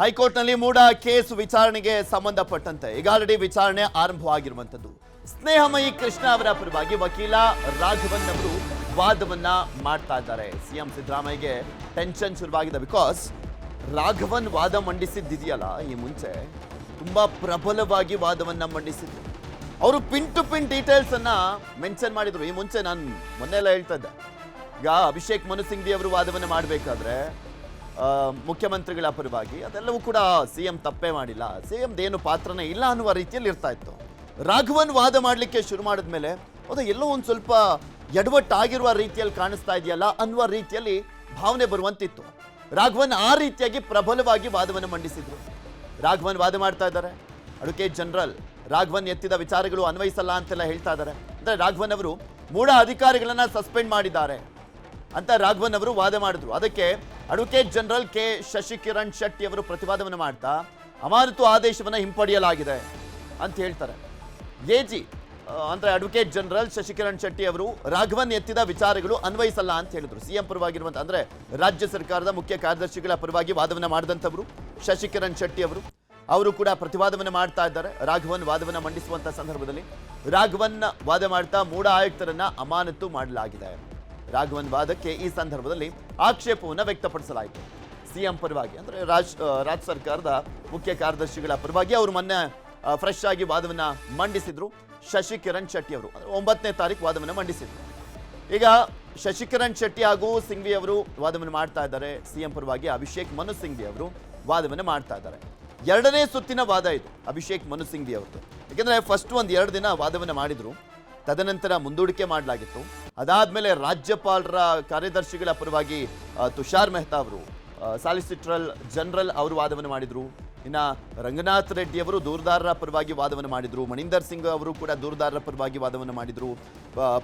ಹೈಕೋರ್ಟ್ನಲ್ಲಿ ಮೂಡ ಕೇಸ್ ವಿಚಾರಣೆಗೆ ಸಂಬಂಧಪಟ್ಟಂತೆ ಈಗ ಆಲ್ರೆಡಿ ವಿಚಾರಣೆ ಆರಂಭವಾಗಿರುವಂತದ್ದು. ಸ್ನೇಹಮಯಿ ಕೃಷ್ಣ ಅವರ ಪರವಾಗಿ ವಕೀಲ ರಾಘವನ್ ಅವರು ವಾದವನ್ನ ಮಾಡ್ತಾ ಇದ್ದಾರೆ. ಸಿಎಂ ಸಿದ್ದರಾಮಯ್ಯಗೆ ಟೆನ್ಷನ್ ಶುರುವಾಗಿದೆ. ಬಿಕಾಸ್ ರಾಘವನ್ ವಾದ ಮಂಡಿಸಿದ್ದಿದೆಯಲ್ಲ, ಈ ಮುಂಚೆ ತುಂಬಾ ಪ್ರಬಲವಾಗಿ ವಾದವನ್ನ ಮಂಡಿಸಿದ್ರು. ಅವರು ಪಿನ್ ಟು ಪಿನ್ ಡೀಟೇಲ್ಸ್ ಅನ್ನ ಮೆನ್ಷನ್ ಮಾಡಿದ್ರು. ಈ ಮುಂಚೆ ನಾನು ಮೊನ್ನೆಲ್ಲ ಹೇಳ್ತಾ ಇದ್ದೆ, ಈಗ ಅಭಿಷೇಕ್ ಮನು ಸಿಂಘ್ವಿ ಅವರು ವಾದವನ್ನ ಮಾಡಬೇಕಾದ್ರೆ ಮುಖ್ಯಮಂತ್ರಿಗಳ ಪರವಾಗಿ ಅದೆಲ್ಲವೂ ಕೂಡ ಸಿಎಂ ತಪ್ಪೇ ಮಾಡಿಲ್ಲ, ಸಿಎಂದೇನು ಪಾತ್ರನೇ ಇಲ್ಲ ಅನ್ನುವ ರೀತಿಯಲ್ಲಿ ಇರ್ತಾ ಇತ್ತು. ರಾಘವನ್ ವಾದ ಮಾಡಲಿಕ್ಕೆ ಶುರು ಮಾಡಿದ್ಮೇಲೆ ಹೌದಾ ಎಲ್ಲೋ ಒಂದು ಸ್ವಲ್ಪ ಎಡವಟ್ಟಾಗಿರುವ ರೀತಿಯಲ್ಲಿ ಕಾಣಿಸ್ತಾ ಇದೆಯಲ್ಲ ಅನ್ನುವ ರೀತಿಯಲ್ಲಿ ಭಾವನೆ ಬರುವಂತಿತ್ತು. ರಾಘವನ್ ಆ ರೀತಿಯಾಗಿ ಪ್ರಬಲವಾಗಿ ವಾದವನ್ನು ಮಂಡಿಸಿದ್ರು. ರಾಘವನ್ ವಾದ ಮಾಡ್ತಾ ಇದ್ದಾರೆ. ಅಡ್ವೊಕೇಟ್ ಜನರಲ್ ರಾಘವನ್ ಎತ್ತಿದ ವಿಚಾರಗಳು ಅನ್ವಯಿಸಲ್ಲ ಅಂತೆಲ್ಲ ಹೇಳ್ತಾ ಇದ್ದಾರೆ. ಅಂದ್ರೆ ರಾಘವನ್ ಅವರು ಮೂಢ ಅಧಿಕಾರಿಗಳನ್ನ ಸಸ್ಪೆಂಡ್ ಮಾಡಿದ್ದಾರೆ ಅಂತ ರಾಘವನ್ ಅವರು ವಾದ ಮಾಡಿದ್ರು. ಅದಕ್ಕೆ advocate general K Shashikiran Shetty ಅವರು ಪ್ರತಿವಾದವನ್ನು ಮಾಡ್ತಾ ಅಮಾನತು ಆದೇಶವನ್ನು ಹಿಂಪಡೆಯಲಾಗಿದೆ ಅಂತ ಹೇಳ್ತಾರೆ. ಎಜಿ ಅಂದ್ರೆ ಅಡ್ವೊಕೇಟ್ ಜನರಲ್ ಶಶಿಕಿರಣ್ ಶೆಟ್ಟಿ ಅವರು ರಾಘವನ್ ಎತ್ತಿದ ವಿಚಾರಗಳು ಅನ್ವಯಿಸಲ್ಲ ಅಂತ ಹೇಳಿದ್ರು. ಸಿಎಂ ಪರವಾಗಿರುವಂತ ಅಂದ್ರೆ ರಾಜ್ಯ ಸರ್ಕಾರದ ಮುಖ್ಯ ಕಾರ್ಯದರ್ಶಿಗಳ ಪರವಾಗಿ ವಾದವನ್ನ ಮಾಡಿದಂಥವರು ಶಶಿಕಿರಣ್ ಶೆಟ್ಟಿ ಅವರು ಕೂಡ ಪ್ರತಿವಾದವನ್ನು ಮಾಡ್ತಾ ಇದ್ದಾರೆ. ರಾಘವನ್ ವಾದವನ್ನ ಮಂಡಿಸುವಂತ ಸಂದರ್ಭದಲ್ಲಿ ರಾಘವನ್ ವಾದ ಮಾಡ್ತಾ ಮೂಢ ಆಯುಕ್ತರನ್ನ ಅಮಾನತು ಮಾಡಲಾಗಿದೆ. ರಾಘವನ್ ವಾದಕ್ಕೆ ಈ ಸಂದರ್ಭದಲ್ಲಿ ಆಕ್ಷೇಪವನ್ನು ವ್ಯಕ್ತಪಡಿಸಲಾಯಿತು. ಸಿಎಂ ಪರವಾಗಿ ಅಂದ್ರೆ ರಾಜ್ಯ ಸರ್ಕಾರದ ಮುಖ್ಯ ಕಾರ್ಯದರ್ಶಿಗಳ ಪರವಾಗಿ ಅವರು ಮೊನ್ನೆ ಫ್ರೆಶ್ ಆಗಿ ವಾದವನ್ನ ಮಂಡಿಸಿದ್ರು. ಶಶಿಕಿರಣ್ ಶೆಟ್ಟಿ ಅವರು 9ನೇ ತಾರೀಕು ವಾದವನ್ನು ಮಂಡಿಸಿದ್ರು. ಈಗ ಶಶಿಕಿರಣ್ ಶೆಟ್ಟಿ ಹಾಗೂ ಸಿಂಘ್ವಿ ಅವರು ವಾದವನ್ನು ಮಾಡ್ತಾ ಇದ್ದಾರೆ. ಸಿಎಂ ಪರವಾಗಿ ಅಭಿಷೇಕ್ ಮನು ಸಿಂಘ್ವಿ ಅವರು ವಾದವನ್ನು ಮಾಡ್ತಾ ಇದ್ದಾರೆ. ಎರಡನೇ ಸುತ್ತಿನ ವಾದ ಇದು ಅಭಿಷೇಕ್ ಮನು ಸಿಂಘ್ವಿ ಅವರದ್ದು. ಯಾಕೆಂದ್ರೆ ಫಸ್ಟ್ 2 ದಿನ ವಾದವನ್ನು ಮಾಡಿದ್ರು, ತದನಂತರ ಮುಂದೂಡಿಕೆ ಮಾಡಲಾಗಿತ್ತು. ಅದಾದ್ಮೇಲೆ ರಾಜ್ಯಪಾಲರ ಕಾರ್ಯದರ್ಶಿಗಳ ಪರವಾಗಿ ತುಷಾರ್ ಮೆಹ್ತಾ ಅವರು ಸಾಲಿಸಿಟರ್ ಜನರಲ್ ಅವರು ವಾದವನ್ನು ಮಾಡಿದ್ರು. ಇನ್ನು ರಂಗನಾಥ್ ರೆಡ್ಡಿ ಅವರು ದೂರುದಾರರ ಪರವಾಗಿ ವಾದವನ್ನು ಮಾಡಿದ್ರು. ಮಣಿಂದರ್ ಸಿಂಗ್ ಅವರು ಕೂಡ ದೂರುದಾರರ ಪರವಾಗಿ ವಾದವನ್ನು ಮಾಡಿದ್ರು.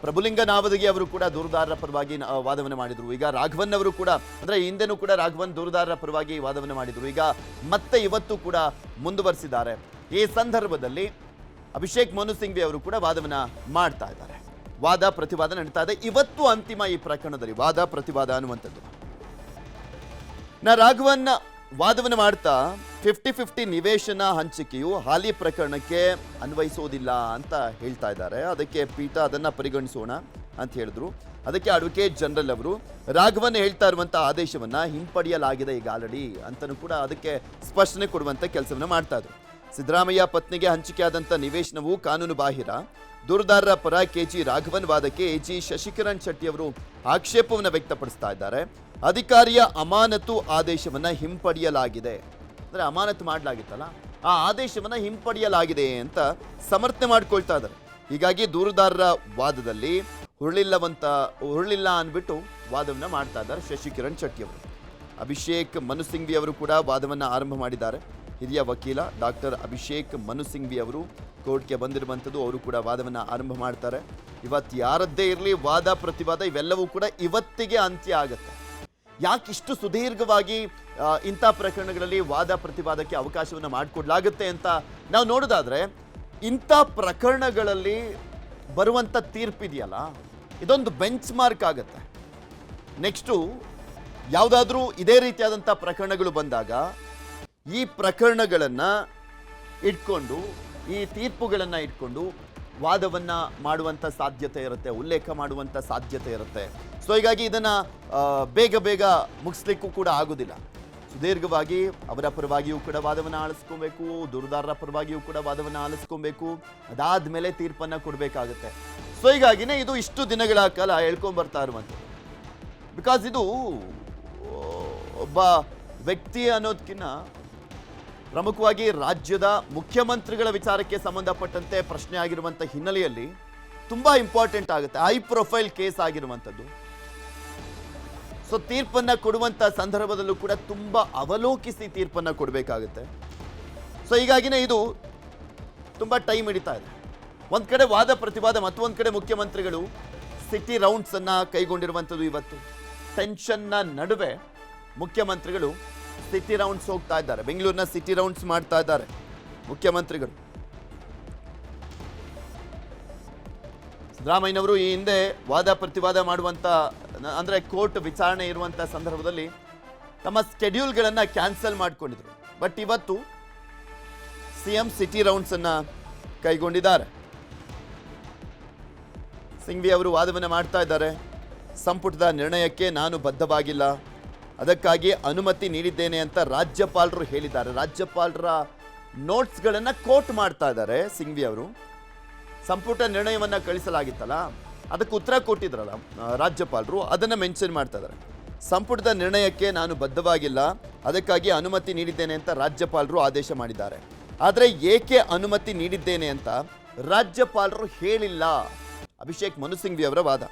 ಪ್ರಭುಲಿಂಗ ನಾವದಗಿ ಅವರು ಕೂಡ ದೂರುದಾರರ ಪರವಾಗಿ ವಾದವನ್ನು ಮಾಡಿದ್ರು. ಈಗ ರಾಘವನ್ ಅವರು ಕೂಡ ಅಂದ್ರೆ ಹಿಂದೆನೂ ಕೂಡ ರಾಘವನ್ ದೂರುದಾರರ ಪರವಾಗಿ ವಾದವನ್ನು ಮಾಡಿದ್ರು. ಈಗ ಮತ್ತೆ ಇವತ್ತು ಕೂಡ ಮುಂದುವರಿಸಿದ್ದಾರೆ. ಈ ಸಂದರ್ಭದಲ್ಲಿ ಅಭಿಷೇಕ್ ಮನು ಸಿಂಘ್ವಿ ಅವರು ಕೂಡ ವಾದವನ್ನ ಮಾಡ್ತಾ ಇದ್ದಾರೆ. ವಾದ ಪ್ರತಿವಾದ ನಡೀತಾ ಇದೆ. ಇವತ್ತು ಅಂತಿಮ ಈ ಪ್ರಕರಣದಲ್ಲಿ ವಾದ ಪ್ರತಿವಾದ ಅನ್ನುವಂಥದ್ದು. ರಾಘವನ್ ವಾದವನ್ನು ಮಾಡ್ತಾ 50-50 ನಿವೇಶನ ಹಂಚಿಕೆಯು ಹಾಲಿ ಪ್ರಕರಣಕ್ಕೆ ಅನ್ವಯಿಸೋದಿಲ್ಲ ಅಂತ ಹೇಳ್ತಾ ಇದ್ದಾರೆ. ಅದಕ್ಕೆ ಪೀಠ ಅದನ್ನ ಪರಿಗಣಿಸೋಣ ಅಂತ ಹೇಳಿದ್ರು. ಅದಕ್ಕೆ ಅಡ್ವೊಕೇಟ್ ಜನರಲ್ ಅವರು ರಾಘವನ್ ಹೇಳ್ತಾ ಇರುವಂತ ಆದೇಶವನ್ನ ಹಿಂಪಡೆಯಲಾಗಿದೆ ಈಗ ಆಲ್ರೆಡಿ ಅಂತನೂ ಕೂಡ ಅದಕ್ಕೆ ಸ್ಪಷ್ಟನೆ ಕೊಡುವಂತ ಕೆಲಸವನ್ನ ಮಾಡ್ತಾ ಇದ್ರು. ಸಿದ್ದರಾಮಯ್ಯ ಪತ್ನಿಗೆ ಹಂಚಿಕೆಯಾದಂಥ ನಿವೇಶನವು ಕಾನೂನು ಬಾಹಿರ. ದೂರುದಾರರ ಪರ ಕೆಜಿ ರಾಘವನ್ ವಾದಕ್ಕೆ ಎಜಿ ಶಶಿಕಿರಣ್ ಶೆಟ್ಟಿ ಅವರು ಆಕ್ಷೇಪವನ್ನು ವ್ಯಕ್ತಪಡಿಸ್ತಾ ಇದ್ದಾರೆ. ಅಧಿಕಾರಿಯ ಅಮಾನತು ಆದೇಶವನ್ನ ಹಿಂಪಡೆಯಲಾಗಿದೆ, ಅಂದ್ರೆ ಅಮಾನತು ಮಾಡಲಾಗಿತ್ತಲ್ಲ ಆ ಆದೇಶವನ್ನ ಹಿಂಪಡೆಯಲಾಗಿದೆ ಅಂತ ಸಮರ್ಥನೆ ಮಾಡ್ಕೊಳ್ತಾ ಇದ್ದಾರೆ. ಹೀಗಾಗಿ ದೂರುದಾರರ ವಾದದಲ್ಲಿ ಹುರುಳಿಲ್ಲ ಅಂದ್ಬಿಟ್ಟು ವಾದವನ್ನ ಮಾಡ್ತಾ ಇದ್ದಾರೆ ಶಶಿಕಿರಣ್ ಶೆಟ್ಟಿ ಅವರು. ಅಭಿಷೇಕ್ ಮನು ಸಿಂಘ್ವಿ ಅವರು ಕೂಡ ವಾದವನ್ನ ಆರಂಭ ಮಾಡಿದ್ದಾರೆ. ಹಿರಿಯ ವಕೀಲ ಡಾಕ್ಟರ್ ಅಭಿಷೇಕ್ ಮನು ಸಿಂಘ್ವಿ ಅವರು ಕೋರ್ಟ್ಗೆ ಬಂದಿರುವಂಥದ್ದು. ಅವರು ಕೂಡ ವಾದವನ್ನು ಆರಂಭ ಮಾಡ್ತಾರೆ. ಇವತ್ತು ಯಾರದ್ದೇ ಇರಲಿ ವಾದ ಪ್ರತಿವಾದ ಇವೆಲ್ಲವೂ ಕೂಡ ಇವತ್ತಿಗೆ ಅಂತ್ಯ ಆಗುತ್ತೆ. ಯಾಕಿಷ್ಟು ಸುದೀರ್ಘವಾಗಿ ಇಂಥ ಪ್ರಕರಣಗಳಲ್ಲಿ ವಾದ ಪ್ರತಿವಾದಕ್ಕೆ ಅವಕಾಶವನ್ನು ಮಾಡಿಕೊಡ್ಲಾಗುತ್ತೆ ಅಂತ ನಾವು ನೋಡೋದಾದ್ರೆ, ಇಂಥ ಪ್ರಕರಣಗಳಲ್ಲಿ ಬರುವಂಥ ತೀರ್ಪಿದೆಯಲ್ಲ ಇದೊಂದು ಬೆಂಚ್ ಮಾರ್ಕ್ ಆಗುತ್ತೆ. ನೆಕ್ಸ್ಟು ಯಾವುದಾದ್ರೂ ಇದೇ ರೀತಿಯಾದಂಥ ಪ್ರಕರಣಗಳು ಬಂದಾಗ ಈ ಪ್ರಕರಣಗಳನ್ನು ಇಟ್ಕೊಂಡು ಈ ತೀರ್ಪುಗಳನ್ನು ಇಟ್ಕೊಂಡು ವಾದವನ್ನು ಮಾಡುವಂಥ ಸಾಧ್ಯತೆ ಇರುತ್ತೆ, ಉಲ್ಲೇಖ ಮಾಡುವಂಥ ಸಾಧ್ಯತೆ ಇರುತ್ತೆ. ಸೊ ಹೀಗಾಗಿ ಇದನ್ನು ಬೇಗ ಮುಗಿಸ್ಲಿಕ್ಕೂ ಕೂಡ ಆಗೋದಿಲ್ಲ. ಸುದೀರ್ಘವಾಗಿ ಅವರ ಪರವಾಗಿಯೂ ಕೂಡ ವಾದವನ್ನು ಆಲಿಸ್ಕೊಬೇಕು, ದೂರುದಾರರ ಪರವಾಗಿಯೂ ಕೂಡ ವಾದವನ್ನು ಆಲಿಸ್ಕೊಬೇಕು, ಅದಾದ್ಮೇಲೆ ತೀರ್ಪನ್ನು ಕೊಡಬೇಕಾಗುತ್ತೆ. ಸೊ ಹೀಗಾಗಿನೇ ಇದು ಇಷ್ಟು ದಿನಗಳ ಕಾಲ ಹೇಳ್ಕೊಂಡ್ಬರ್ತಾ ಇರುವಂಥದ್ದು. ಬಿಕಾಸ್ ಇದು ಒಬ್ಬ ವ್ಯಕ್ತಿ ಅನ್ನೋದಕ್ಕಿಂತ ಪ್ರಮುಖವಾಗಿ ರಾಜ್ಯದ ಮುಖ್ಯಮಂತ್ರಿಗಳ ವಿಚಾರಕ್ಕೆ ಸಂಬಂಧಪಟ್ಟಂತೆ ಪ್ರಶ್ನೆ ಆಗಿರುವಂಥ ಹಿನ್ನೆಲೆಯಲ್ಲಿ ತುಂಬಾ ಇಂಪಾರ್ಟೆಂಟ್ ಆಗುತ್ತೆ. ಹೈ ಪ್ರೊಫೈಲ್ ಕೇಸ್ ಆಗಿರುವಂಥದ್ದು. ಸೊ ತೀರ್ಪನ್ನ ಕೊಡುವಂಥ ಸಂದರ್ಭದಲ್ಲೂ ಕೂಡ ತುಂಬಾ ಅವಲೋಕಿಸಿ ತೀರ್ಪನ್ನ ಕೊಡಬೇಕಾಗುತ್ತೆ. ಸೊ ಹೀಗಾಗಿನೇ ಇದು ತುಂಬಾ ಟೈಮ್ ಹಿಡಿತಾ ಇದೆ. ಒಂದ್ ಕಡೆ ವಾದ ಪ್ರತಿವಾದ, ಮತ್ತೊಂದು ಕಡೆ ಮುಖ್ಯಮಂತ್ರಿಗಳು ಸಿಟಿ ರೌಂಡ್ಸ್ ಅನ್ನ ಕೈಗೊಂಡಿರುವಂಥದ್ದು. ಇವತ್ತು ಟೆನ್ಷನ್ನ ನಡುವೆ ಮುಖ್ಯಮಂತ್ರಿಗಳು ಸಿಟಿ ರೌಂಡ್ಸ್ ಹೋಗ್ತಾ ಇದ್ದಾರೆ. ಬೆಂಗಳೂರಿನ ಸಿಟಿ ರೌಂಡ್ಸ್ ಮಾಡ್ತಾ ಇದ್ದಾರೆ ಮುಖ್ಯಮಂತ್ರಿಗಳು. ಸಿದ್ದರಾಮಯ್ಯನವರು ಈ ಹಿಂದೆ ವಾದ ಪ್ರತಿವಾದ ಮಾಡುವಂತ ಅಂದ್ರೆ ಕೋರ್ಟ್ ವಿಚಾರಣೆ ಇರುವಂತ ಸಂದರ್ಭದಲ್ಲಿ ತಮ್ಮ ಸ್ಕೆಡ್ಯೂಲ್ಗಳನ್ನು ಕ್ಯಾನ್ಸಲ್ ಮಾಡ್ಕೊಂಡಿದ್ರು. ಬಟ್ ಇವತ್ತು ಸಿಎಂ ಸಿಟಿ ರೌಂಡ್ಸ್ ಅನ್ನ ಕೈಗೊಂಡಿದ್ದಾರೆ. ಸಿಂಘ್ವಿ ಅವರು ವಾದವನ್ನು ಮಾಡ್ತಾ ಇದ್ದಾರೆ. ಸಂಪುಟದ ನಿರ್ಣಯಕ್ಕೆ ನಾನು ಬದ್ಧವಾಗಿಲ್ಲ, ಅದಕ್ಕಾಗಿ ಅನುಮತಿ ನೀಡಿದ್ದೇನೆ ಅಂತ ರಾಜ್ಯಪಾಲರು ಹೇಳಿದ್ದಾರೆ. ರಾಜ್ಯಪಾಲರ ನೋಟ್ಸ್ಗಳನ್ನು ಕೋಟ್ ಮಾಡ್ತಾ ಇದ್ದಾರೆ ಸಿಂಘ್ವಿ ಅವರು. ಸಂಪುಟ ನಿರ್ಣಯವನ್ನು ಕಳಿಸಲಾಗಿತ್ತಲ್ಲ, ಅದಕ್ಕೆ ಉತ್ತರ ಕೊಟ್ಟಿದ್ರಲ್ಲ ರಾಜ್ಯಪಾಲರು, ಅದನ್ನು ಮೆನ್ಷನ್ ಮಾಡ್ತಾ ಇದ್ದಾರೆ. ಸಂಪುಟದ ನಿರ್ಣಯಕ್ಕೆ ನಾನು ಬದ್ಧವಾಗಿಲ್ಲ, ಅದಕ್ಕಾಗಿ ಅನುಮತಿ ನೀಡಿದ್ದೇನೆ ಅಂತ ರಾಜ್ಯಪಾಲರು ಆದೇಶ ಮಾಡಿದ್ದಾರೆ. ಆದರೆ ಏಕೆ ಅನುಮತಿ ನೀಡಿದ್ದೇನೆ ಅಂತ ರಾಜ್ಯಪಾಲರು ಹೇಳಿಲ್ಲ. ಅಭಿಷೇಕ್ ಮನು ಸಿಂಘ್ವಿ ಅವರ ವಾದ.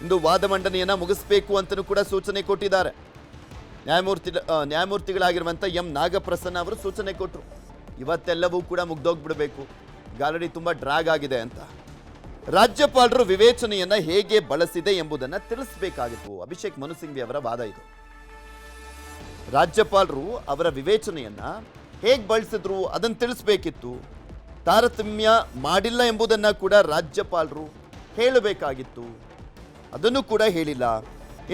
ಇಂದು ವಾದ ಮಂಡನೆಯನ್ನು ಮುಗಿಸಬೇಕು ಅಂತಲೂ ಕೂಡ ಸೂಚನೆ ಕೊಟ್ಟಿದ್ದಾರೆ. ನ್ಯಾಯಮೂರ್ತಿಗಳಾಗಿರುವಂಥ ಎಂ ನಾಗಪ್ರಸನ್ನ ಅವರು ಸೂಚನೆ ಕೊಟ್ಟರು. ಇವತ್ತೆಲ್ಲವೂ ಕೂಡ ಮುಗ್ದೋಗ್ಬಿಡಬೇಕು, ಗಾಲಡಿ ತುಂಬ ಡ್ರ್ಯಾಗ್ ಆಗಿದೆ ಅಂತ. ರಾಜ್ಯಪಾಲರು ವಿವೇಚನೆಯನ್ನು ಹೇಗೆ ಬಳಸಿದೆ ಎಂಬುದನ್ನು ತಿಳಿಸಬೇಕಾಗಿತ್ತು. ಅಭಿಷೇಕ್ ಮನು ಸಿಂಘ್ವಿ ಅವರ ವಾದ ಇದು. ರಾಜ್ಯಪಾಲರು ಅವರ ವಿವೇಚನೆಯನ್ನು ಹೇಗೆ ಬಳಸಿದ್ರು ಅದನ್ನು ತಿಳಿಸ್ಬೇಕಿತ್ತು. ತಾರತಮ್ಯ ಮಾಡಿಲ್ಲ ಎಂಬುದನ್ನು ಕೂಡ ರಾಜ್ಯಪಾಲರು ಹೇಳಬೇಕಾಗಿತ್ತು. ಅದನ್ನು ಕೂಡ ಹೇಳಿಲ್ಲ.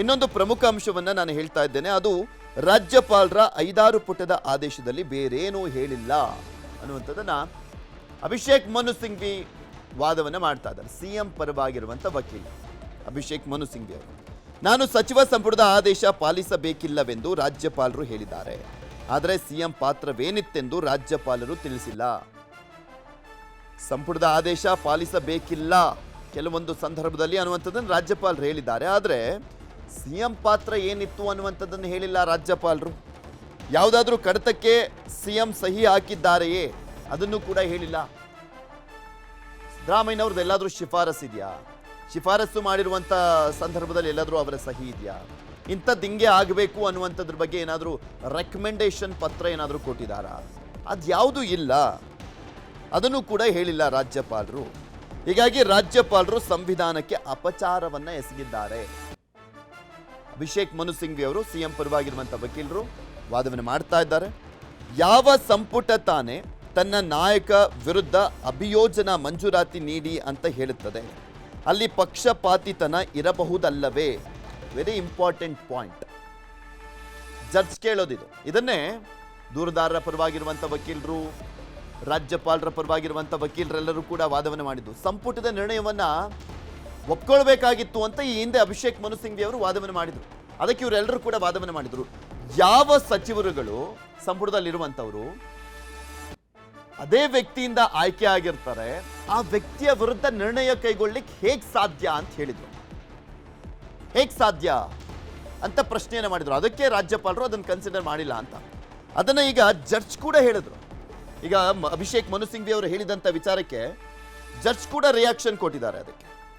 ಇನ್ನೊಂದು ಪ್ರಮುಖ ಅಂಶವನ್ನು ನಾನು ಹೇಳ್ತಾ ಇದ್ದೇನೆ, ಅದು ರಾಜ್ಯಪಾಲರ 5-6 ಪುಟದ ಆದೇಶದಲ್ಲಿ ಬೇರೇನೂ ಹೇಳಿಲ್ಲ ಅನ್ನುವಂಥದ್ದನ್ನು ಅಭಿಷೇಕ್ ಮನು ಸಿಂಘ್ವಿ ವಾದವನ್ನು ಮಾಡ್ತಾ ಇದ್ದಾರೆ. ಸಿಎಂ ಪರವಾಗಿರುವಂಥ ವಕೀಲ ಅಭಿಷೇಕ್ ಮನು ಸಿಂಘ್ವಿ ಅವರು, ನಾನು ಸಚಿವ ಸಂಪುಟದ ಆದೇಶ ಪಾಲಿಸಬೇಕಿಲ್ಲವೆಂದು ರಾಜ್ಯಪಾಲರು ಹೇಳಿದ್ದಾರೆ. ಆದರೆ ಸಿಎಂ ಪಾತ್ರವೇನಿತ್ತೆಂದು ರಾಜ್ಯಪಾಲರು ತಿಳಿಸಿಲ್ಲ. ಸಂಪುಟದ ಆದೇಶ ಪಾಲಿಸಬೇಕಿಲ್ಲ ಕೆಲವೊಂದು ಸಂದರ್ಭದಲ್ಲಿ ಅನ್ನುವಂಥದ್ದನ್ನು ರಾಜ್ಯಪಾಲರು ಹೇಳಿದ್ದಾರೆ. ಆದರೆ ಸಿಎಂ ಪಾತ್ರ ಏನಿತ್ತು ಅನ್ನುವಂಥದ್ದನ್ನು ಹೇಳಿಲ್ಲ ರಾಜ್ಯಪಾಲರು. ಯಾವುದಾದ್ರೂ ಕಡತಕ್ಕೆ ಸಿಎಂ ಸಹಿ ಹಾಕಿದ್ದಾರೆಯೇ ಅದನ್ನು ಕೂಡ ಹೇಳಿಲ್ಲ. ಸಿದ್ದರಾಮಯ್ಯನವ್ರದ್ದು ಎಲ್ಲಾದರೂ ಶಿಫಾರಸ್ ಇದೆಯಾ? ಶಿಫಾರಸು ಮಾಡಿರುವಂಥ ಸಂದರ್ಭದಲ್ಲಿ ಎಲ್ಲಾದರೂ ಅವರ ಸಹಿ ಇದೆಯಾ? ಇಂಥದ್ದು ಹಿಂಗೆ ಆಗಬೇಕು ಅನ್ನುವಂಥದ್ರ ಬಗ್ಗೆ ಏನಾದರೂ ರೆಕಮೆಂಡೇಶನ್ ಪತ್ರ ಏನಾದರೂ ಕೊಟ್ಟಿದ್ದಾರಾ? ಅದು ಯಾವುದೂ ಇಲ್ಲ. ಅದನ್ನು ಕೂಡ ಹೇಳಿಲ್ಲ ರಾಜ್ಯಪಾಲರು. ಹೀಗಾಗಿ ರಾಜ್ಯಪಾಲರು ಸಂವಿಧಾನಕ್ಕೆ ಅಪಚಾರವನ್ನು ಎಸಗಿದ್ದಾರೆ. ಅಭಿಷೇಕ್ ಮನು ಸಿಂಘ್ವಿ ಅವರು ಸಿಎಂ ಪರವಾಗಿರುವಂಥ ವಕೀಲರು ವಾದವನ್ನು ಮಾಡ್ತಾ ಇದ್ದಾರೆ. ಯಾವ ಸಂಪುಟ ತಾನೇ ತನ್ನ ನಾಯಕ ವಿರುದ್ಧ ಅಭಿಯೋಜನಾ ಮಂಜೂರಾತಿ ನೀಡಿ ಅಂತ ಹೇಳುತ್ತದೆ, ಅಲ್ಲಿ ಪಕ್ಷಪಾತಿತನ ಇರಬಹುದಲ್ಲವೇ? Very important point. ಜಡ್ಜ್ ಕೇಳೋದಿದು. ಇದನ್ನೇ ದೂರುದಾರರ ಪರವಾಗಿರುವಂಥ ವಕೀಲರು, ರಾಜ್ಯಪಾಲರ ಪರವಾಗಿರುವಂಥ ವಕೀಲರೆಲ್ಲರೂ ಕೂಡ ವಾದವನ್ನು ಮಾಡಿದ್ದು. ಸಂಪುಟದ ನಿರ್ಣಯವನ್ನು ಒಪ್ಕೊಳ್ಬೇಕಾಗಿತ್ತು ಅಂತ ಈ ಹಿಂದೆ ಅಭಿಷೇಕ್ ಮನು ಸಿಂಘ್ವಿ ಅವರು ವಾದವನ್ನು ಮಾಡಿದರು. ಅದಕ್ಕೆ ಇವರೆಲ್ಲರೂ ಕೂಡ ವಾದವನ್ನು ಮಾಡಿದರು. ಯಾವ ಸಚಿವರುಗಳು ಸಂಪುಟದಲ್ಲಿರುವಂಥವರು ಅದೇ ವ್ಯಕ್ತಿಯಿಂದ ಆಯ್ಕೆ ಆಗಿರ್ತಾರೆ, ಆ ವ್ಯಕ್ತಿಯ ವಿರುದ್ಧ ನಿರ್ಣಯ ಕೈಗೊಳ್ಳಿಕ್ಕೆ ಹೇಗೆ ಸಾಧ್ಯ ಅಂತ ಹೇಳಿದರು. ಹೇಗೆ ಸಾಧ್ಯ ಅಂತ ಪ್ರಶ್ನೆಯನ್ನು ಮಾಡಿದರು. ಅದಕ್ಕೆ ರಾಜ್ಯಪಾಲರು ಅದನ್ನು ಕನ್ಸಿಡರ್ ಮಾಡಿಲ್ಲ ಅಂತ. ಅದನ್ನು ಈಗ ಜಡ್ಜ್ ಕೂಡ ಹೇಳಿದ್ರು. ಈಗ ಅಭಿಷೇಕ್ ಮನು ಸಿಂಘ್ವಿ ಅವರು ಹೇಳಿದಂಥ ವಿಚಾರಕ್ಕೆ ಜಡ್ಜ್ ಕೂಡ ರಿಯಾಕ್ಷನ್ ಕೊಟ್ಟಿದ್ದಾರೆ. ಅದಕ್ಕೆ